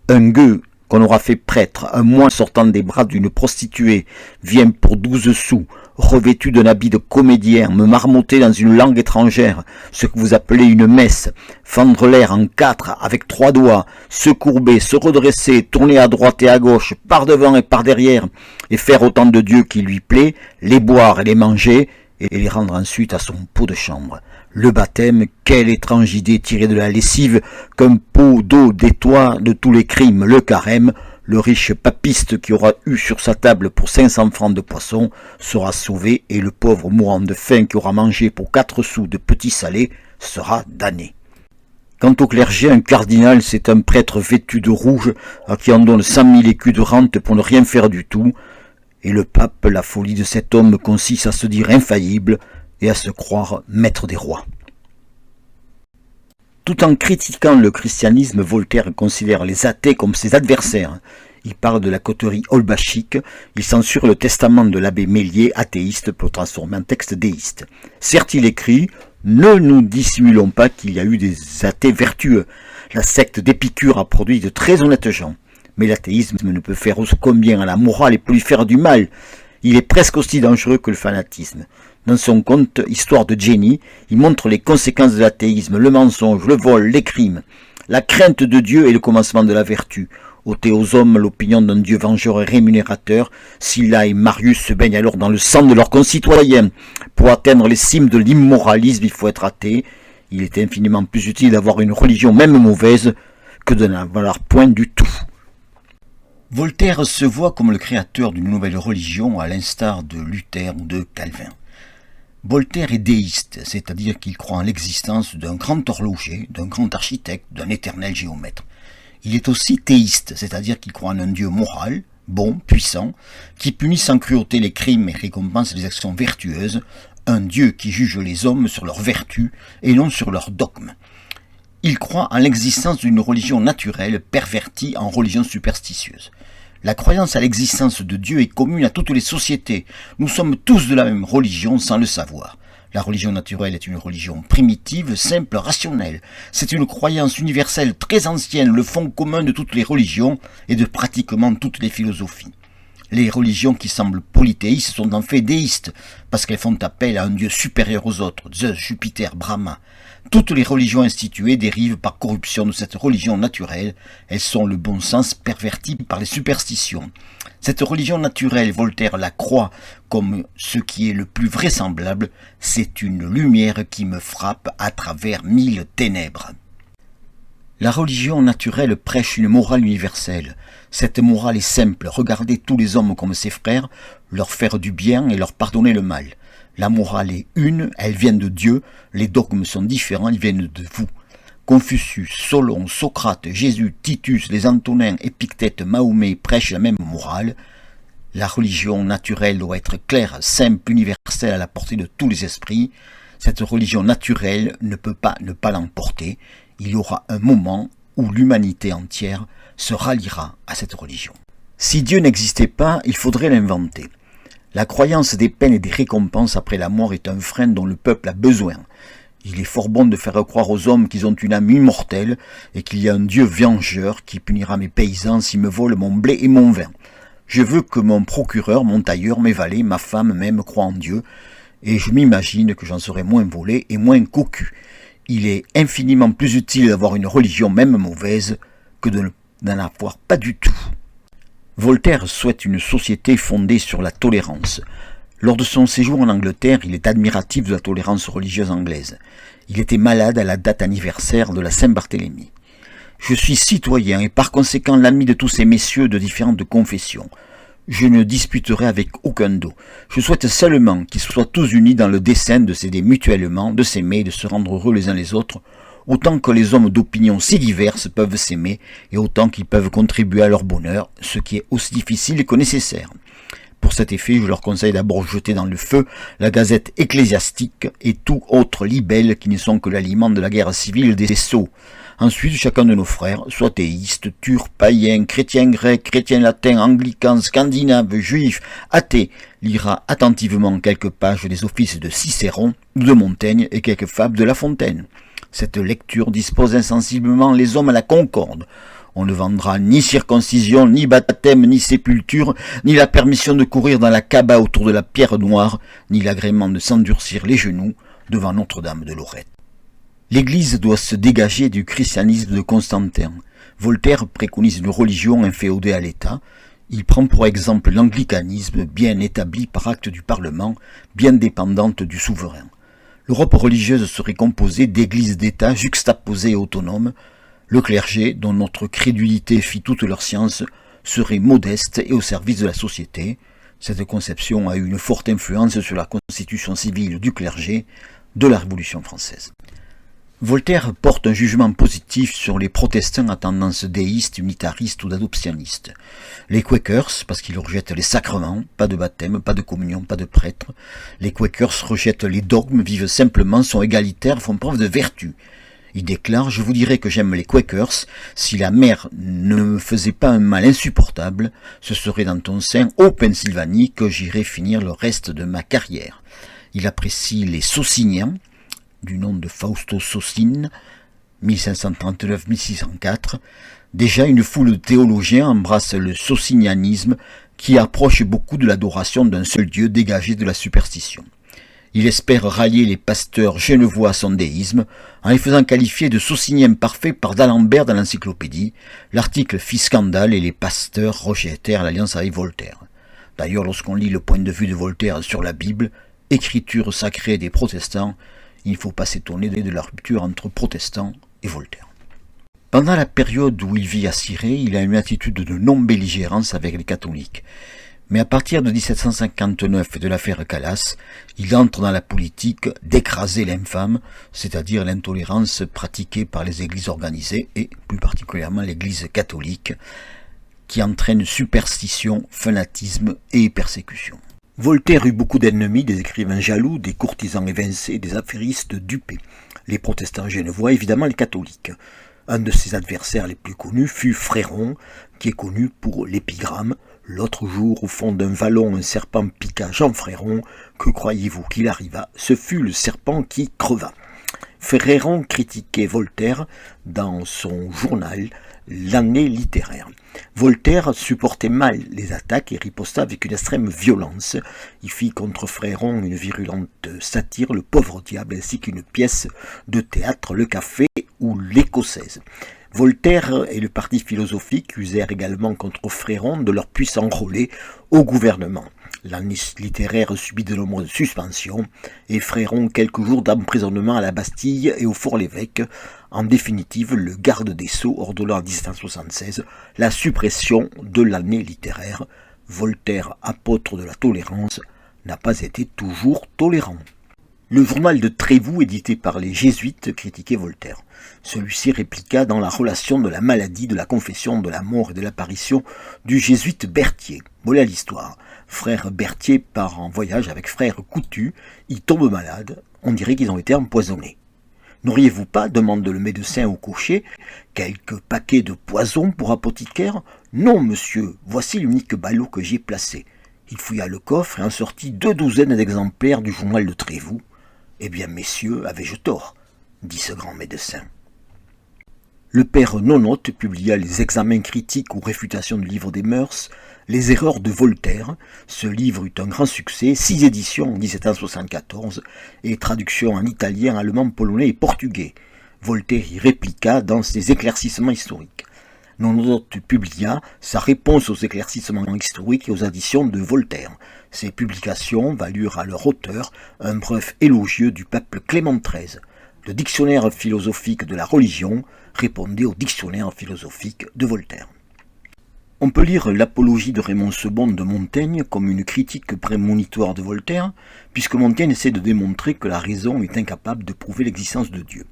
Un gueux qu'on aura fait prêtre, un moine sortant des bras d'une prostituée, vient pour 12 sous, revêtu d'un habit de comédien, me marmotter dans une langue étrangère, ce que vous appelez une messe, fendre l'air en 4 avec 3 doigts, se courber, se redresser, tourner à droite et à gauche, par devant et par derrière, et faire autant de dieux qui lui plaît, les boire et les manger, et les rendre ensuite à son pot de chambre. Le baptême, quelle étrange idée tirée de la lessive qu'un pot d'eau nettoie de tous les crimes. Le carême, le riche papiste qui aura eu sur sa table pour 500 francs de poisson sera sauvé et le pauvre mourant de faim qui aura mangé pour 4 sous de petits salés sera damné. Quant au clergé, un cardinal, c'est un prêtre vêtu de rouge à qui on donne 100 000 écus de rente pour ne rien faire du tout. Et le pape, la folie de cet homme consiste à se dire infaillible et à se croire maître des rois. Tout en critiquant le christianisme, Voltaire considère les athées comme ses adversaires. Il parle de la coterie holbachique, il censure le testament de l'abbé Mélier, athéiste, pour le transformer en texte déiste. Certes, il écrit « Ne nous dissimulons pas qu'il y a eu des athées vertueux. La secte d'Épicure a produit de très honnêtes gens. Mais l'athéisme ne peut faire combien à la morale et peut lui faire du mal. Il est presque aussi dangereux que le fanatisme. » Dans son conte « Histoire de Jenny », il montre les conséquences de l'athéisme, le mensonge, le vol, les crimes. La crainte de Dieu est le commencement de la vertu. ôter aux hommes l'opinion d'un Dieu vengeur et rémunérateur, Sylla et Marius se baignent alors dans le sang de leurs concitoyens. Pour atteindre les cimes de l'immoralisme, il faut être athée. Il est infiniment plus utile d'avoir une religion même mauvaise que de n'en avoir point du tout. Voltaire se voit comme le créateur d'une nouvelle religion à l'instar de Luther ou de Calvin. Voltaire est déiste, c'est-à-dire qu'il croit en l'existence d'un grand horloger, d'un grand architecte, d'un éternel géomètre. Il est aussi théiste, c'est-à-dire qu'il croit en un Dieu moral, bon, puissant, qui punit sans cruauté les crimes et récompense les actions vertueuses, un Dieu qui juge les hommes sur leurs vertus et non sur leurs dogmes. Il croit en l'existence d'une religion naturelle pervertie en religion superstitieuse. La croyance à l'existence de Dieu est commune à toutes les sociétés. Nous sommes tous de la même religion sans le savoir. La religion naturelle est une religion primitive, simple, rationnelle. C'est une croyance universelle très ancienne, le fond commun de toutes les religions et de pratiquement toutes les philosophies. Les religions qui semblent polythéistes sont en fait déistes, parce qu'elles font appel à un dieu supérieur aux autres, Zeus, Jupiter, Brahma. Toutes les religions instituées dérivent par corruption de cette religion naturelle. Elles sont le bon sens perverti par les superstitions. Cette religion naturelle, Voltaire la croit comme ce qui est le plus vraisemblable. C'est une lumière qui me frappe à travers 1000 ténèbres. La religion naturelle prêche une morale universelle. Cette morale est simple, regarder tous les hommes comme ses frères, leur faire du bien et leur pardonner le mal. La morale est une, elle vient de Dieu, les dogmes sont différents, ils viennent de vous. Confucius, Solon, Socrate, Jésus, Titus, les Antonins, Épictète, Mahomet prêchent la même morale. La religion naturelle doit être claire, simple, universelle, à la portée de tous les esprits. Cette religion naturelle ne peut pas ne pas l'emporter. Il y aura un moment où l'humanité entière se ralliera à cette religion. Si Dieu n'existait pas, il faudrait l'inventer. La croyance des peines et des récompenses après la mort est un frein dont le peuple a besoin. Il est fort bon de faire croire aux hommes qu'ils ont une âme immortelle et qu'il y a un Dieu vengeur qui punira mes paysans s'ils me volent mon blé et mon vin. Je veux que mon procureur, mon tailleur, mes valets, ma femme même croient en Dieu, et je m'imagine que j'en serai moins volé et moins cocu. Il est infiniment plus utile d'avoir une religion même mauvaise que de n'en avoir pas du tout. Voltaire souhaite une société fondée sur la tolérance. Lors de son séjour en Angleterre, il est admiratif de la tolérance religieuse anglaise. Il était malade à la date anniversaire de la Saint-Barthélemy. Je suis citoyen et par conséquent l'ami de tous ces messieurs de différentes confessions. Je ne disputerai avec aucun d'eux. Je souhaite seulement qu'ils soient tous unis dans le dessein de s'aider mutuellement, de s'aimer et de se rendre heureux les uns les autres, autant que les hommes d'opinions si diverses peuvent s'aimer et autant qu'ils peuvent contribuer à leur bonheur, ce qui est aussi difficile que nécessaire. Pour cet effet, je leur conseille d'abord de jeter dans le feu la gazette ecclésiastique et tout autre libelle qui ne sont que l'aliment de la guerre civile des sots. Ensuite, chacun de nos frères, soit théiste, turc, païen, chrétien grec, chrétien latin, anglican, scandinave, juif, athée, lira attentivement quelques pages des offices de Cicéron, de Montaigne et quelques fables de La Fontaine. Cette lecture dispose insensiblement les hommes à la concorde. On ne vendra ni circoncision, ni baptême, ni sépulture, ni la permission de courir dans la Kaaba autour de la pierre noire, ni l'agrément de s'endurcir les genoux devant Notre-Dame de Lorette. L'Église doit se dégager du christianisme de Constantin. Voltaire préconise une religion inféodée à l'État. Il prend pour exemple l'anglicanisme, bien établi par acte du Parlement, bien dépendante du souverain. L'Europe religieuse serait composée d'églises d'État juxtaposées et autonomes. Le clergé, dont notre crédulité fit toute leur science, serait modeste et au service de la société. Cette conception a eu une forte influence sur la constitution civile du clergé de la Révolution française. Voltaire porte un jugement positif sur les protestants à tendance déiste, unitariste ou d'adoptionniste. Les Quakers, parce qu'ils rejettent les sacrements, pas de baptême, pas de communion, pas de prêtre. Les Quakers rejettent les dogmes, vivent simplement, sont égalitaires, font preuve de vertu. Il déclare « Je vous dirais que j'aime les Quakers, si la mer ne me faisait pas un mal insupportable, ce serait dans ton sein, ô Pennsylvanie, que j'irais finir le reste de ma carrière. » Il apprécie les Sociniens, du nom de Fausto Socine, 1539-1604. Déjà, une foule de théologiens embrasse le socinianisme qui approche beaucoup de l'adoration d'un seul Dieu dégagé de la superstition. Il espère rallier les pasteurs genevois à son déisme en les faisant qualifier de sauciniers imparfaits par d'Alembert dans l'encyclopédie. L'article fit scandale et les pasteurs rejetèrent l'alliance avec Voltaire. D'ailleurs, lorsqu'on lit le point de vue de Voltaire sur la Bible, écriture sacrée des protestants, il ne faut pas s'étonner de la rupture entre protestants et Voltaire. Pendant la période où il vit à Cirey, il a une attitude de non-belligérance avec les catholiques. Mais à partir de 1759 et de l'affaire Calas, il entre dans la politique d'écraser l'infâme, c'est-à-dire l'intolérance pratiquée par les églises organisées, et plus particulièrement l'église catholique, qui entraîne superstition, fanatisme et persécution. Voltaire eut beaucoup d'ennemis, des écrivains jaloux, des courtisans évincés, des affairistes dupés. Les protestants genevois, évidemment les catholiques. Un de ses adversaires les plus connus fut Fréron, qui est connu pour l'épigramme « L'autre jour, au fond d'un vallon, un serpent piqua Jean Fréron. Que croyez-vous qu'il arriva? Ce fut le serpent qui creva. » Fréron critiquait Voltaire dans son journal « L'année littéraire ». Voltaire supportait mal les attaques et riposta avec une extrême violence. Il fit contre Fréron une virulente satire, Le pauvre diable, ainsi qu'une pièce de théâtre, Le café ou l'Écossaise. Voltaire et le parti philosophique usèrent également contre Fréron de leur puissant relais au gouvernement. L'année littéraire subit de nombreuses suspensions et Fréron quelques jours d'emprisonnement à la Bastille et au Fort-l'Évêque. En définitive, le garde des Sceaux ordonna en 1776 la suppression de l'année littéraire. Voltaire, apôtre de la tolérance, n'a pas été toujours tolérant. Le journal de Trévoux, édité par les Jésuites, critiquait Voltaire. Celui-ci répliqua dans la relation de la maladie, de la confession, de la mort et de l'apparition du jésuite Berthier. Voilà l'histoire. Frère Berthier part en voyage avec frère Coutu. Il tombe malade. On dirait qu'ils ont été empoisonnés. N'auriez-vous pas, demande le médecin au cocher, quelques paquets de poison pour apothicaire? Non, monsieur, voici l'unique ballot que j'ai placé. Il fouilla le coffre et en sortit 2 douzaines d'exemplaires du journal de Trévoux. Eh bien, messieurs, avais-je tort, dit ce grand médecin. Le père Nonote publia les examens critiques ou réfutations du livre des mœurs, les erreurs de Voltaire. Ce livre eut un grand succès, 6 éditions en 1774 et traduction en italien, allemand, polonais et portugais. Voltaire y répliqua dans ses éclaircissements historiques. Nonote publia sa réponse aux éclaircissements historiques et aux additions de Voltaire. Ces publications valurent à leur auteur un brevet élogieux du pape Clément XIII. Le dictionnaire philosophique de la religion répondait au dictionnaire philosophique de Voltaire. On peut lire l'apologie de Raymond II de Montaigne comme une critique prémonitoire de Voltaire, puisque Montaigne essaie de démontrer que la raison est incapable de prouver l'existence de Dieu.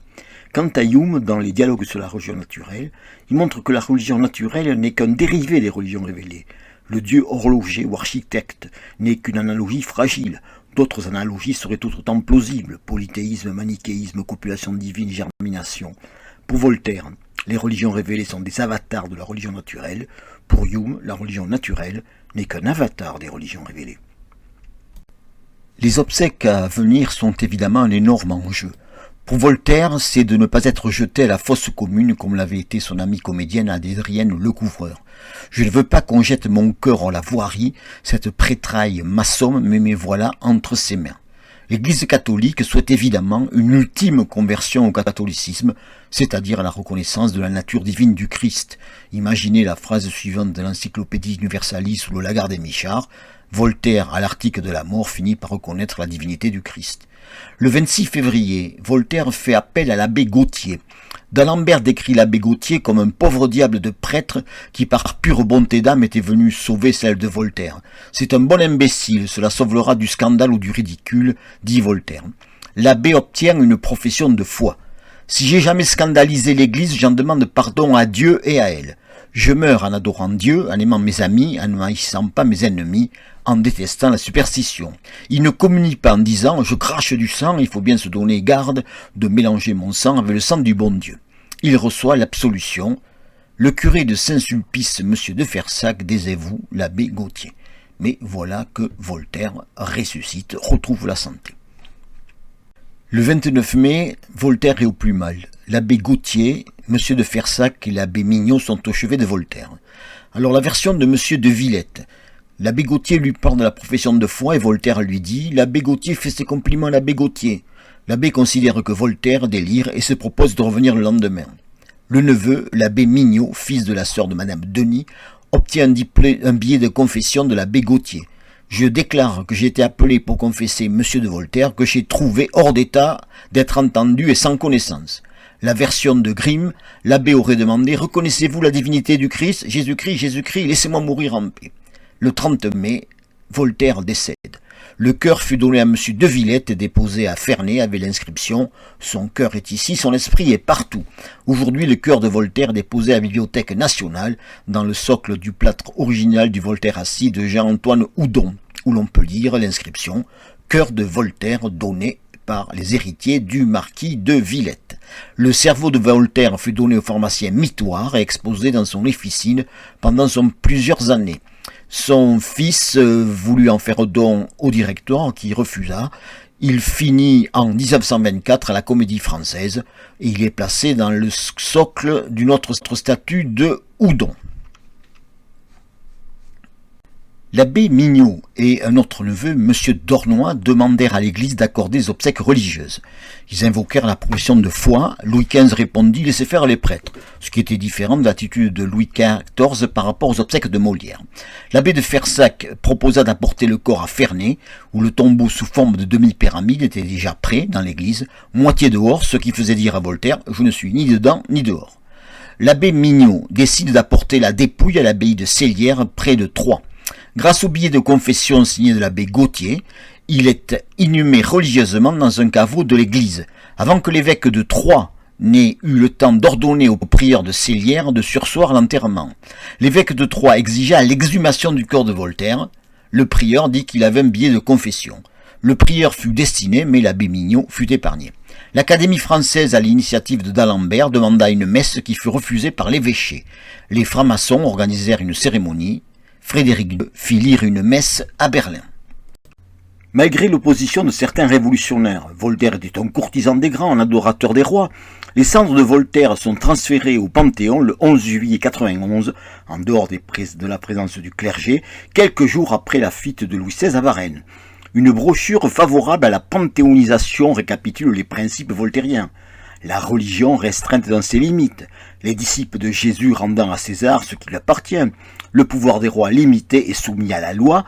Quant à Hume, dans les dialogues sur la religion naturelle, il montre que la religion naturelle n'est qu'un dérivé des religions révélées. Le dieu horloger ou architecte n'est qu'une analogie fragile. D'autres analogies seraient tout autant plausibles, polythéisme, manichéisme, copulation divine, germination. Pour Voltaire, les religions révélées sont des avatars de la religion naturelle. Pour Hume, la religion naturelle n'est qu'un avatar des religions révélées. Les obsèques à venir sont évidemment un énorme enjeu. Pour Voltaire, c'est de ne pas être jeté à la fosse commune comme l'avait été son amie comédienne Adrienne Lecouvreur. Je ne veux pas qu'on jette mon cœur en la voirie, cette prêtraille m'assomme, mais me voilà entre ses mains. L'Église catholique souhaite évidemment une ultime conversion au catholicisme, c'est-à-dire à la reconnaissance de la nature divine du Christ. Imaginez la phrase suivante de l'Encyclopédie Universalis ou le Lagarde et Michard. Voltaire, à l'article de la mort, finit par reconnaître la divinité du Christ. Le 26 février, Voltaire fait appel à l'abbé Gautier. D'Alembert décrit l'abbé Gautier comme un pauvre diable de prêtre qui par pure bonté d'âme était venu sauver celle de Voltaire. C'est un bon imbécile, cela sauvera du scandale ou du ridicule, dit Voltaire. L'abbé obtient une profession de foi. Si j'ai jamais scandalisé l'Église, j'en demande pardon à Dieu et à elle. Je meurs en adorant Dieu, en aimant mes amis, en ne haïssant pas mes ennemis, en détestant la superstition. Il ne communie pas en disant « je crache du sang, il faut bien se donner garde de mélanger mon sang avec le sang du bon Dieu ». Il reçoit l'absolution. Le curé de Saint-Sulpice, M. de Fersac, désavoue l'abbé Gautier. Mais voilà que Voltaire ressuscite, retrouve la santé. Le 29 mai, Voltaire est au plus mal. L'abbé Gautier, M. de Fersac et l'abbé Mignot sont au chevet de Voltaire. Alors la version de M. de Villette. L'abbé Gautier lui parle de la profession de foi et Voltaire lui dit « L'abbé Gautier fait ses compliments à l'abbé Gautier ». L'abbé considère que Voltaire délire et se propose de revenir le lendemain. Le neveu, l'abbé Mignot, fils de la sœur de Madame Denis, obtient un billet de confession de l'abbé Gautier. Je déclare que j'ai été appelé pour confesser Monsieur de Voltaire, que j'ai trouvé hors d'état d'être entendu et sans connaissance. La version de Grimm, l'abbé aurait demandé « Reconnaissez-vous la divinité du Christ ? Jésus-Christ, Jésus-Christ, laissez-moi mourir en paix. » Le 30 mai, Voltaire décède. Le cœur fut donné à M. de Villette et déposé à Ferney avec l'inscription « Son cœur est ici, son esprit est partout ». Aujourd'hui, le cœur de Voltaire est déposé à la Bibliothèque nationale dans le socle du plâtre original du Voltaire assis de Jean-Antoine Houdon, où l'on peut lire l'inscription « Cœur de Voltaire donné par les héritiers du marquis de Villette ». Le cerveau de Voltaire fut donné au pharmacien Mitoire et exposé dans son officine pendant plusieurs années. Son fils voulut en faire don au directeur qui refusa. Il finit en 1924 à la Comédie Française et il est placé dans le socle d'une autre statue de Houdon. L'abbé Mignot et un autre neveu, M. Dornoy, demandèrent à l'église d'accorder des obsèques religieuses. Ils invoquèrent la profession de foi. Louis XV répondit « Laissez faire les prêtres », ce qui était différent de l'attitude de Louis XIV par rapport aux obsèques de Molière. L'abbé de Fersac proposa d'apporter le corps à Ferney, où le tombeau sous forme de demi-pyramide était déjà prêt dans l'église, moitié dehors, ce qui faisait dire à Voltaire « Je ne suis ni dedans ni dehors ». L'abbé Mignot décide d'apporter la dépouille à l'abbaye de Célières, près de Troyes. Grâce au billet de confession signé de l'abbé Gautier, il est inhumé religieusement dans un caveau de l'église, avant que l'évêque de Troyes n'ait eu le temps d'ordonner aux prieurs de Célières de surseoir l'enterrement. L'évêque de Troyes exigea l'exhumation du corps de Voltaire. Le prieur dit qu'il avait un billet de confession. Le prieur fut destiné, mais l'abbé Mignot fut épargné. L'Académie française, à l'initiative de d'Alembert, demanda une messe qui fut refusée par l'évêché. Les francs-maçons organisèrent une cérémonie. Frédéric II fit lire une messe à Berlin. Malgré l'opposition de certains révolutionnaires, Voltaire était un courtisan des grands, un adorateur des rois. Les cendres de Voltaire sont transférées au Panthéon le 11 juillet 91, en dehors de la présence du clergé, quelques jours après la fuite de Louis XVI à Varennes. Une brochure favorable à la panthéonisation récapitule les principes voltairiens. La religion restreinte dans ses limites, les disciples de Jésus rendant à César ce qui lui appartient, le pouvoir des rois limité et soumis à la loi,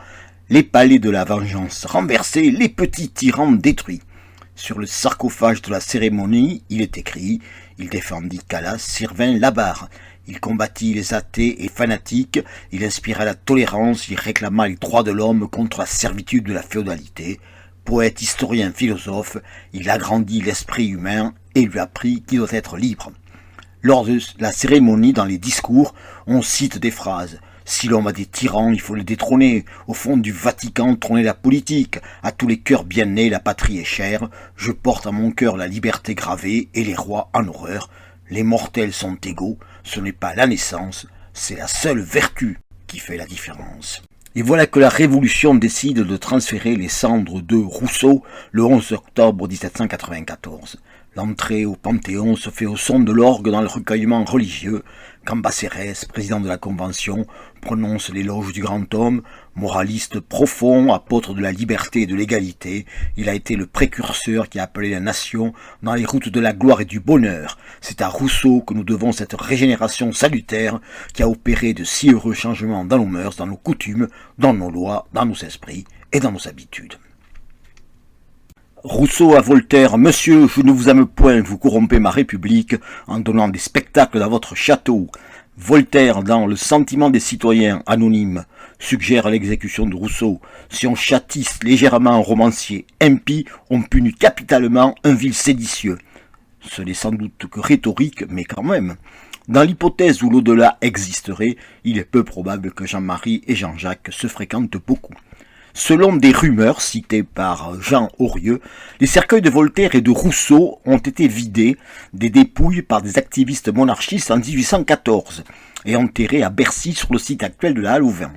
les palais de la vengeance renversés, les petits tyrans détruits. Sur le sarcophage de la cérémonie, il est écrit « Il défendit Calas, Servin, Labarre ». Il combattit les athées et fanatiques, il inspira la tolérance, il réclama les droits de l'homme contre la servitude de la féodalité. Poète, historien, philosophe, il agrandit l'esprit humain et lui apprit qu'il doit être libre. Lors de la cérémonie, dans les discours, on cite des phrases. Si l'homme a des tyrans, il faut les détrôner. Au fond du Vatican, trôner la politique. À tous les cœurs bien nés, la patrie est chère. Je porte à mon cœur la liberté gravée et les rois en horreur. Les mortels sont égaux. Ce n'est pas la naissance, c'est la seule vertu qui fait la différence. Et voilà que la Révolution décide de transférer les cendres de Rousseau le 11 octobre 1794. L'entrée au Panthéon se fait au son de l'orgue dans le recueillement religieux. Cambacérès, président de la Convention, prononce l'éloge du grand homme, moraliste profond, apôtre de la liberté et de l'égalité. Il a été le précurseur qui a appelé la nation dans les routes de la gloire et du bonheur. C'est à Rousseau que nous devons cette régénération salutaire qui a opéré de si heureux changements dans nos mœurs, dans nos coutumes, dans nos lois, dans nos esprits et dans nos habitudes. Rousseau à Voltaire, « Monsieur, je ne vous aime point, vous corrompez ma République en donnant des spectacles dans votre château. » Voltaire, dans Le sentiment des citoyens anonymes, suggère l'exécution de Rousseau. « Si on châtisse légèrement un romancier impie, on punit capitalement un vil séditieux. » Ce n'est sans doute que rhétorique, mais quand même. Dans l'hypothèse où l'au-delà existerait, il est peu probable que Jean-Marie et Jean-Jacques se fréquentent beaucoup. Selon des rumeurs citées par Jean Aurieux, les cercueils de Voltaire et de Rousseau ont été vidés des dépouilles par des activistes monarchistes en 1814 et enterrés à Bercy sur le site actuel de la Halle aux Vins.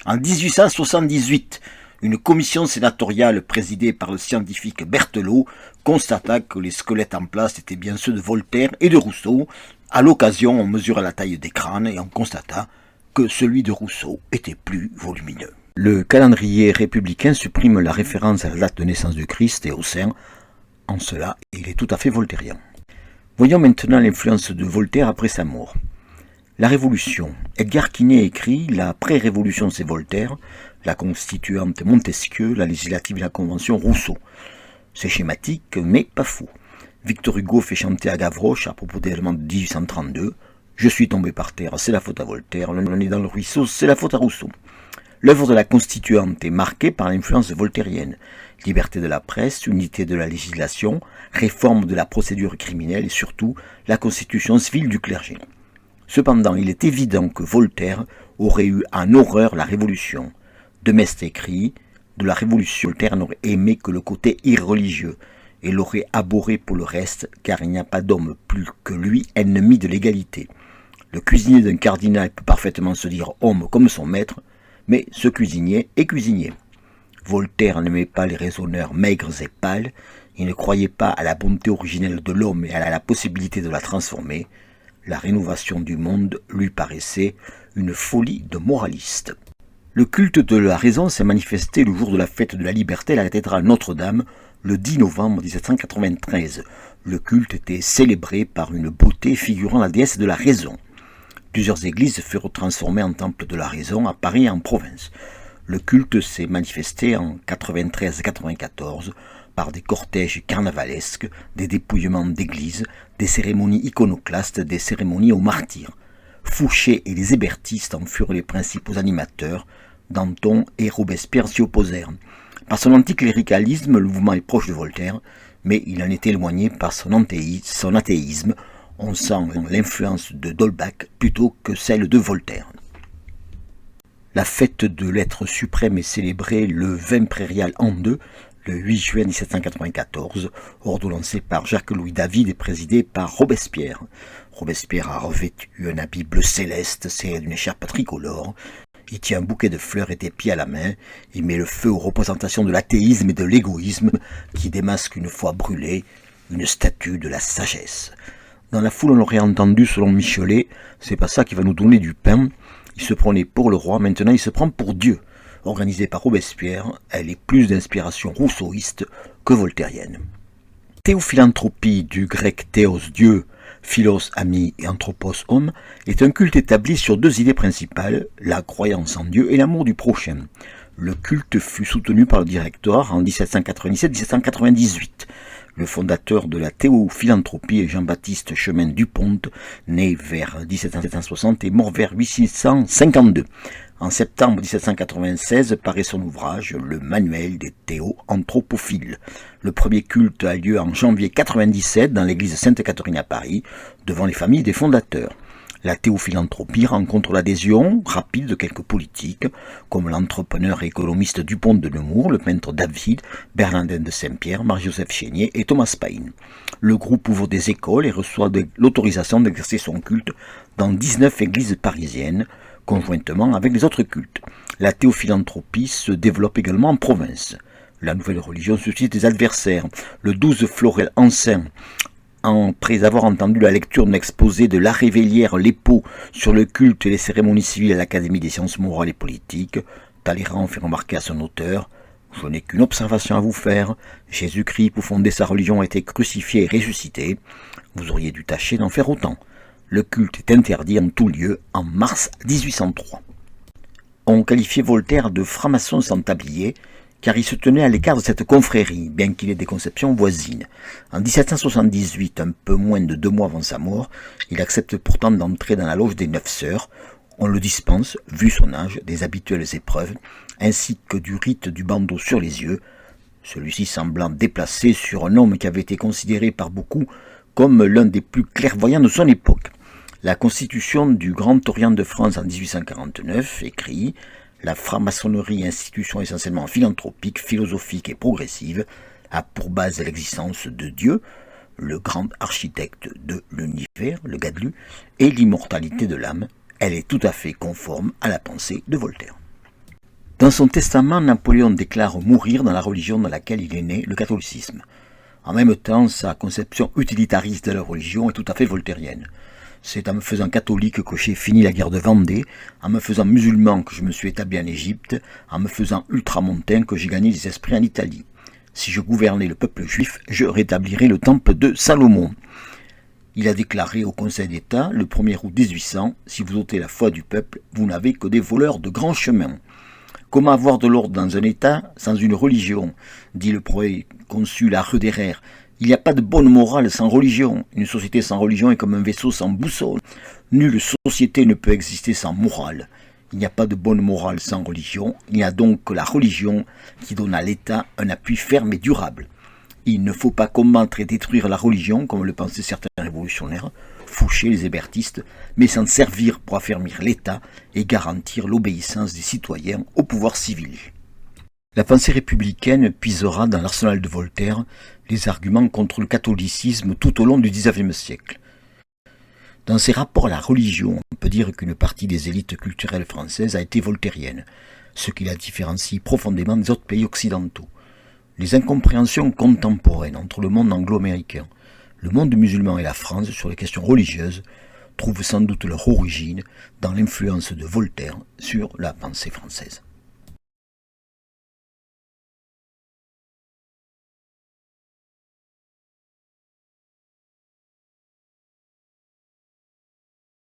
En 1878, une commission sénatoriale présidée par le scientifique Berthelot constata que les squelettes en place étaient bien ceux de Voltaire et de Rousseau. À l'occasion, on mesura la taille des crânes et on constata que celui de Rousseau était plus volumineux. Le calendrier républicain supprime la référence à la date de naissance du Christ et au saint. En cela, il est tout à fait voltairien. Voyons maintenant l'influence de Voltaire après sa mort. La Révolution. Edgar Quinet écrit « La pré-révolution c'est Voltaire, la constituante Montesquieu, la législative et la convention Rousseau ». C'est schématique, mais pas fou. Victor Hugo fait chanter à Gavroche à propos des éléments de 1832 « Je suis tombé par terre, c'est la faute à Voltaire, le nez dans le ruisseau, c'est la faute à Rousseau ». L'œuvre de la Constituante est marquée par l'influence voltairienne. Liberté de la presse, unité de la législation, réforme de la procédure criminelle et surtout la constitution civile du clergé. Cependant, il est évident que Voltaire aurait eu en horreur la Révolution. De Maistre écrit « De la Révolution, Voltaire n'aurait aimé que le côté irreligieux et l'aurait abhorré pour le reste, car il n'y a pas d'homme plus que lui ennemi de l'égalité. Le cuisinier d'un cardinal peut parfaitement se dire homme comme son maître, mais ce cuisinier est cuisinier. Voltaire n'aimait pas les raisonneurs maigres et pâles, il ne croyait pas à la bonté originelle de l'homme et à la possibilité de la transformer. La rénovation du monde lui paraissait une folie de moraliste. Le culte de la raison s'est manifesté le jour de la fête de la liberté à la cathédrale Notre-Dame, le 10 novembre 1793. Le culte était célébré par une beauté figurant la déesse de la raison. Plusieurs églises furent transformées en temple de la raison à Paris et en province. Le culte s'est manifesté en 93-94 par des cortèges carnavalesques, des dépouillements d'églises, des cérémonies iconoclastes, des cérémonies aux martyrs. Fouché et les hébertistes en furent les principaux animateurs. Danton et Robespierre s'y opposèrent. Par son anticléricalisme, le mouvement est proche de Voltaire, mais il en est éloigné par son athéisme. On sent l'influence de D'Holbach plutôt que celle de Voltaire. La fête de l'être suprême est célébrée le 20 prairial an 2, le 8 juin 1794, ordonnancée par Jacques-Louis David et présidée par Robespierre. Robespierre a revêtu un habit bleu céleste serré d'une écharpe tricolore. Il tient un bouquet de fleurs et d'épis à la main. Il met le feu aux représentations de l'athéisme et de l'égoïsme qui démasquent une fois brûlée une statue de la sagesse. Dans la foule, on l'aurait entendu, selon Michelet, c'est pas ça qui va nous donner du pain. Il se prenait pour le roi, maintenant il se prend pour Dieu. Organisée par Robespierre, elle est plus d'inspiration rousseauiste que voltairienne. Théophilanthropie, du grec théos, Dieu, philos, ami, et anthropos, homme, est un culte établi sur deux idées principales, la croyance en Dieu et l'amour du prochain. Le culte fut soutenu par le directoire en 1797-1798. Le fondateur de la théophilanthropie est Jean-Baptiste Chemin Dupont, né vers 1760 et mort vers 1852. En septembre 1796 paraît son ouvrage « Le manuel des théo-anthropophiles ». Le premier culte a lieu en janvier 1997 dans l'église Sainte-Catherine à Paris, devant les familles des fondateurs. La théophilanthropie rencontre l'adhésion rapide de quelques politiques, comme l'entrepreneur et économiste Dupont de Nemours, le peintre David, Bernardin de Saint-Pierre, Marie-Joseph Chénier et Thomas Paine. Le groupe ouvre des écoles et reçoit l'autorisation d'exercer son culte dans 19 églises parisiennes, conjointement avec les autres cultes. La théophilanthropie se développe également en province. La nouvelle religion suscite des adversaires. Le 12 Florel Ancin, après avoir entendu la lecture d'un exposé de La Révélière Lépaud sur le culte et les cérémonies civiles à l'Académie des sciences morales et politiques, Talleyrand fait remarquer à son auteur « Je n'ai qu'une observation à vous faire. Jésus-Christ, pour fonder sa religion, a été crucifié et ressuscité. Vous auriez dû tâcher d'en faire autant. » Le culte est interdit en tout lieu en mars 1803. On qualifiait Voltaire de franc-maçon sans tablier, car il se tenait à l'écart de cette confrérie, bien qu'il ait des conceptions voisines. En 1778, un peu moins de 2 mois avant sa mort, il accepte pourtant d'entrer dans la loge des 9 sœurs. On le dispense, vu son âge, des habituelles épreuves, ainsi que du rite du bandeau sur les yeux, celui-ci semblant déplacé sur un homme qui avait été considéré par beaucoup comme l'un des plus clairvoyants de son époque. La Constitution du Grand Orient de France en 1849 écrit « La franc-maçonnerie, institution essentiellement philanthropique, philosophique et progressive, a pour base l'existence de Dieu, le grand architecte de l'univers, le Gadlu, et l'immortalité de l'âme. Elle est tout à fait conforme à la pensée de Voltaire. » Dans son testament, Napoléon déclare mourir dans la religion dans laquelle il est né, le catholicisme. En même temps, sa conception utilitariste de la religion est tout à fait voltairienne. C'est en me faisant catholique que j'ai fini la guerre de Vendée, en me faisant musulman que je me suis établi en Égypte, en me faisant ultramontain que j'ai gagné les esprits en Italie. Si je gouvernais le peuple juif, je rétablirais le temple de Salomon. Il a déclaré au Conseil d'État, le 1er août 1800, « Si vous ôtez la foi du peuple, vous n'avez que des voleurs de grands chemins. » Comment avoir de l'ordre dans un État sans une religion, dit le proconsul à Roederer. Il n'y a pas de bonne morale sans religion. Une société sans religion est comme un vaisseau sans boussole. Nulle société ne peut exister sans morale. Il n'y a pas de bonne morale sans religion. Il n'y a donc que la religion qui donne à l'État un appui ferme et durable. Il ne faut pas combattre et détruire la religion, comme le pensaient certains révolutionnaires, Fouché, les hébertistes, mais s'en servir pour affermir l'État et garantir l'obéissance des citoyens au pouvoir civil. La pensée républicaine puisera dans l'arsenal de Voltaire les arguments contre le catholicisme tout au long du XIXe siècle. Dans ses rapports à la religion, on peut dire qu'une partie des élites culturelles françaises a été voltairienne, ce qui la différencie profondément des autres pays occidentaux. Les incompréhensions contemporaines entre le monde anglo-américain, le monde musulman et la France sur les questions religieuses trouvent sans doute leur origine dans l'influence de Voltaire sur la pensée française.